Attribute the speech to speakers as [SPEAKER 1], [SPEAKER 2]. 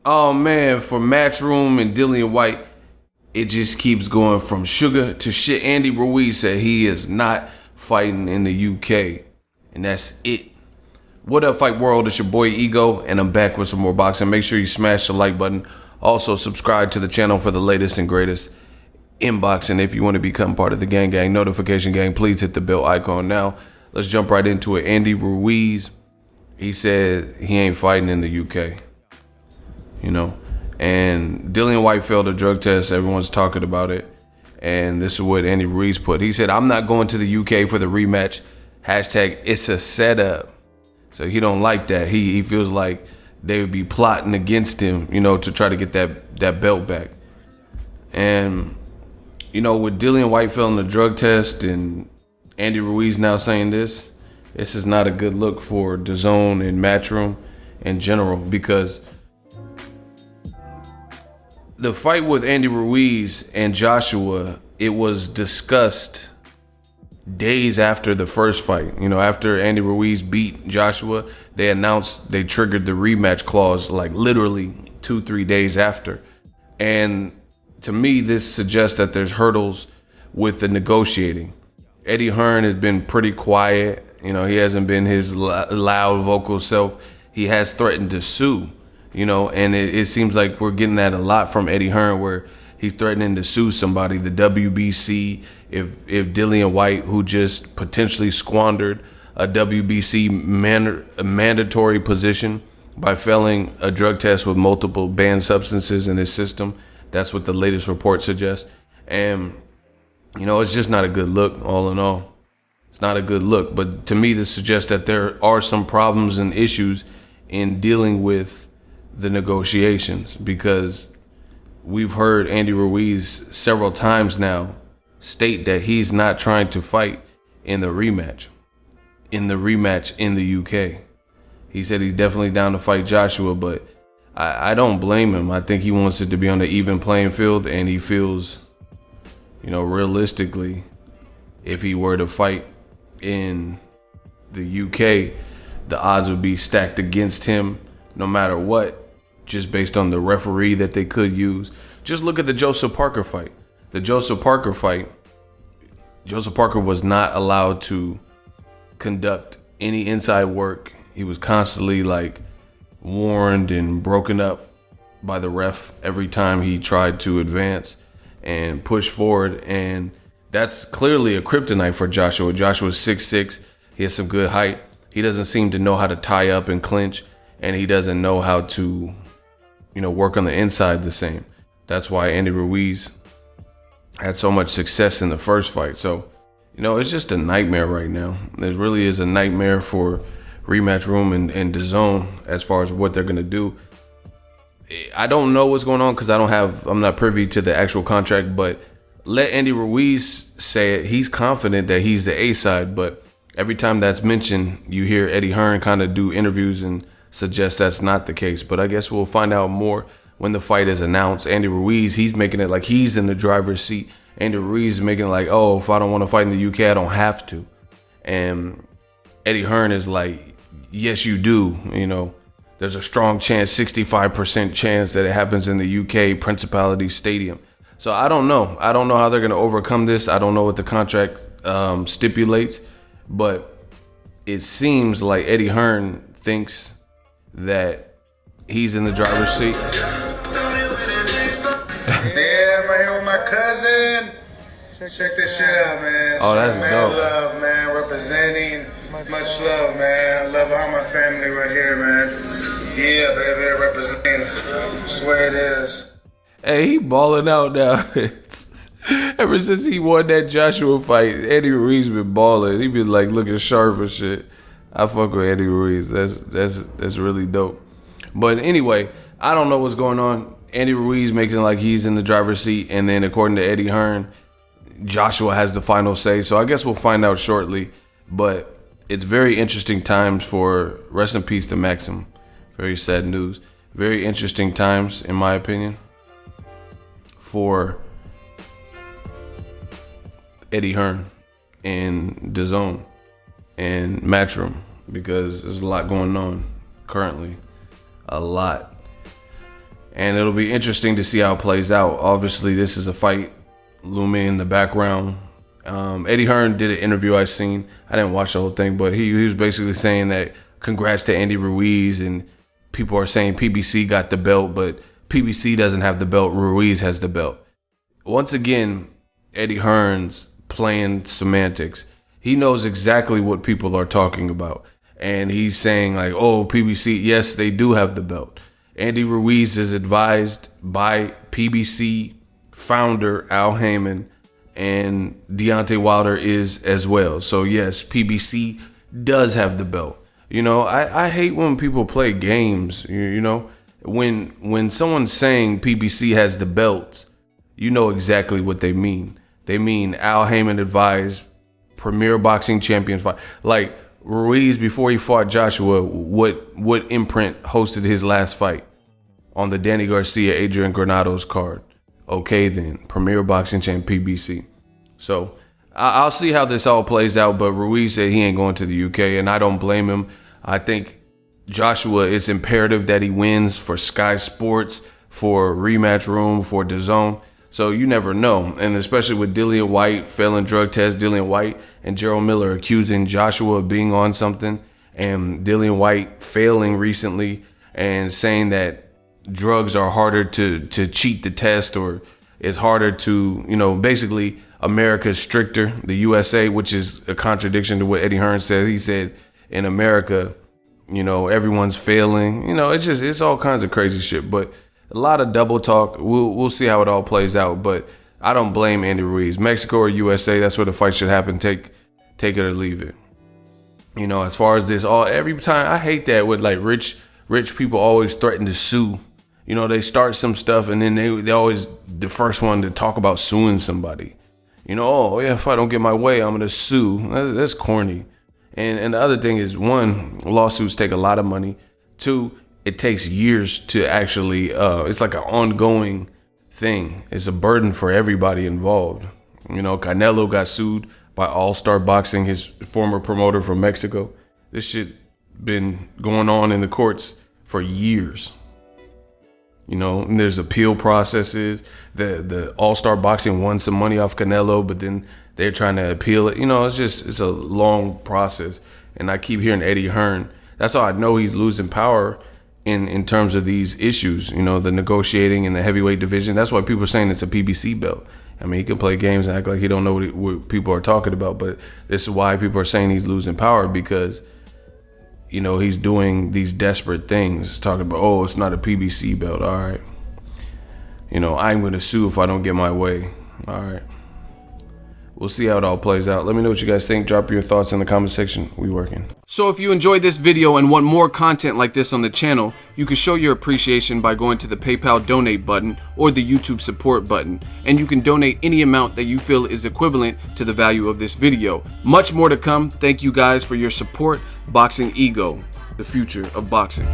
[SPEAKER 1] Oh man, for Matchroom and Dillian Whyte, it just keeps going from sugar to shit. Andy Ruiz said he is not fighting in the UK, and that's it. What up, Fight World? It's your boy Ego, and I'm back with some more boxing. Make sure you smash the like button. Also, subscribe to the channel for the latest and greatest in boxing. If you want to become part of the gang notification gang, please hit the bell icon now. Let's jump right into it. Andy Ruiz, he said he ain't fighting in the UK. You know, and Dillian Whyte failed a drug test. Everyone's talking about it. And this is what Andy Ruiz put. He said, I'm not going to the UK for the rematch. Hashtag, it's a setup. So he don't like that. He feels like they would be plotting against him, you know, to try to get that belt back. And, you know, with Dillian Whyte failing the drug test and Andy Ruiz now saying this is not a good look for DAZN and Matchroom in general, because the fight with Andy Ruiz and Joshua, it was discussed days after the first fight. You know, after Andy Ruiz beat Joshua, they announced they triggered the rematch clause like literally 2-3 days after. And to me, this suggests that there's hurdles with the negotiating. Eddie Hearn has been pretty quiet. You know, he hasn't been his loud vocal self. He has threatened to sue. You know, and it seems like we're getting that a lot from Eddie Hearn, where he's threatening to sue somebody, the WBC, if Dillian Whyte, who just potentially squandered a WBC mandatory position by failing a drug test with multiple banned substances in his system. That's what the latest report suggests. And, you know, it's just not a good look, all in all. It's not a good look. But to me, this suggests that there are some problems and issues in dealing with the negotiations, because we've heard Andy Ruiz several times now state that he's not trying to fight in the rematch in the UK. He said he's definitely down to fight Joshua, but I don't blame him. I think he wants it to be on the even playing field, and he feels, you know, realistically, if he were to fight in the UK, the odds would be stacked against him no matter what, just based on the referee that they could use. Just look at the Joseph Parker fight. The Joseph Parker fight, Joseph Parker was not allowed to conduct any inside work. He was constantly like warned and broken up by the ref every time he tried to advance and push forward. And that's clearly a kryptonite for Joshua. Joshua's 6'6". He has some good height. He doesn't seem to know how to tie up and clinch, and he doesn't know how to, you know, work on the inside the same. That's why Andy Ruiz had so much success in the first fight. So, you know, it's just a nightmare right now. It really is a nightmare for Rematchroom and DAZN as far as what they're going to do. I don't know what's going on because I'm not privy to the actual contract, but let Andy Ruiz say it. He's confident that he's the A side, but every time that's mentioned, you hear Eddie Hearn kind of do interviews and suggest that's not the case. But I guess we'll find out more when the fight is announced. Andy Ruiz, he's making it like he's in the driver's seat. Andy Ruiz is making it like, oh, if I don't want to fight in the UK, I don't have to. And Eddie Hearn is like, yes, you do. You know, there's a strong chance, 65% chance that it happens in the UK Principality Stadium. So I don't know. I don't know how they're going to overcome this. I don't know what the contract stipulates, but it seems like Eddie Hearn thinks that he's in the driver's seat.
[SPEAKER 2] Yeah, I'm right here with my cousin. Check this shit out, man.
[SPEAKER 1] Oh, that's dope.
[SPEAKER 2] Love, man. Representing. Much love, man. I love all my family right here, man. Yeah, baby. Representing. Swear it is.
[SPEAKER 1] Hey, he balling out now. Ever since he won that Joshua fight, Andy Ruiz been balling. He been like looking sharp and shit. I fuck with Andy Ruiz. That's really dope. But anyway, I don't know what's going on. Andy Ruiz making it like he's in the driver's seat, and then according to Eddie Hearn, Joshua has the final say. So I guess we'll find out shortly. But it's very interesting times for, rest in peace to Maxim. Very sad news. Very interesting times, in my opinion, for Eddie Hearn in DAZN and Matchroom, because there's a lot going on currently, a lot, and it'll be interesting to see how it plays out. Obviously, this is a fight looming in the background. Eddie Hearn did an interview I seen. I didn't watch the whole thing, but he was basically saying that congrats to Andy Ruiz, and people are saying PBC got the belt, but PBC doesn't have the belt. Ruiz has the belt. Once again, Eddie Hearn's playing semantics. He knows exactly what people are talking about. And he's saying like, oh, PBC, yes, they do have the belt. Andy Ruiz is advised by PBC founder Al Heyman, and Deontay Wilder is as well. So yes, PBC does have the belt. You know, I hate when people play games. You know, when someone's saying PBC has the belts, you know exactly what they mean. They mean Al Heyman advised premier boxing champions fight. Like Ruiz, before he fought Joshua, what imprint hosted his last fight? On the Danny Garcia, Adrian Granado's card. Okay then, premier boxing champ PBC. So I'll see how this all plays out, but Ruiz said he ain't going to the UK, and I don't blame him. I think Joshua, it's imperative that he wins for Sky Sports, for Rematch Room, for DAZN. So you never know. And especially with Dillian Whyte failing drug tests, Dillian Whyte and Gerald Miller accusing Joshua of being on something, and Dillian Whyte failing recently and saying that drugs are harder to cheat the test, or it's harder to, you know, basically America's stricter, the USA, which is a contradiction to what Eddie Hearn says. He said in America, you know, everyone's failing. You know, it's all kinds of crazy shit, but a lot of double talk. We'll see how it all plays out, but I don't blame Andy Ruiz. Mexico or USA, that's where the fight should happen. Take it or leave it. You know, as far as this, every time, I hate that with like rich people always threaten to sue. You know, they start some stuff and then they always the first one to talk about suing somebody. You know, oh yeah, if I don't get my way, I'm gonna sue. That's corny. And the other thing is, one, lawsuits take a lot of money. Two, it takes years to actually, it's like an ongoing thing. It's a burden for everybody involved. You know, Canelo got sued by All Star Boxing, his former promoter from Mexico. This shit been going on in the courts for years. You know, and there's appeal processes. The All Star Boxing won some money off Canelo, but then they're trying to appeal it. You know, it's a long process. And I keep hearing Eddie Hearn. That's how I know he's losing power in terms of these issues, you know, the negotiating in the heavyweight division. That's why people are saying it's a PBC belt. I mean, he can play games and act like he don't know what people are talking about, but this is why people are saying he's losing power, because, you know, he's doing these desperate things, talking about, oh, it's not a PBC belt. All right. You know, I'm going to sue if I don't get my way. All right. We'll see how it all plays out. Let me know what you guys think. Drop your thoughts in the comment section. We working. So if you enjoyed this video and want more content like this on the channel, you can show your appreciation by going to the PayPal donate button or the YouTube support button. And you can donate any amount that you feel is equivalent to the value of this video. Much more to come. Thank you guys for your support. Boxing Ego, the future of boxing.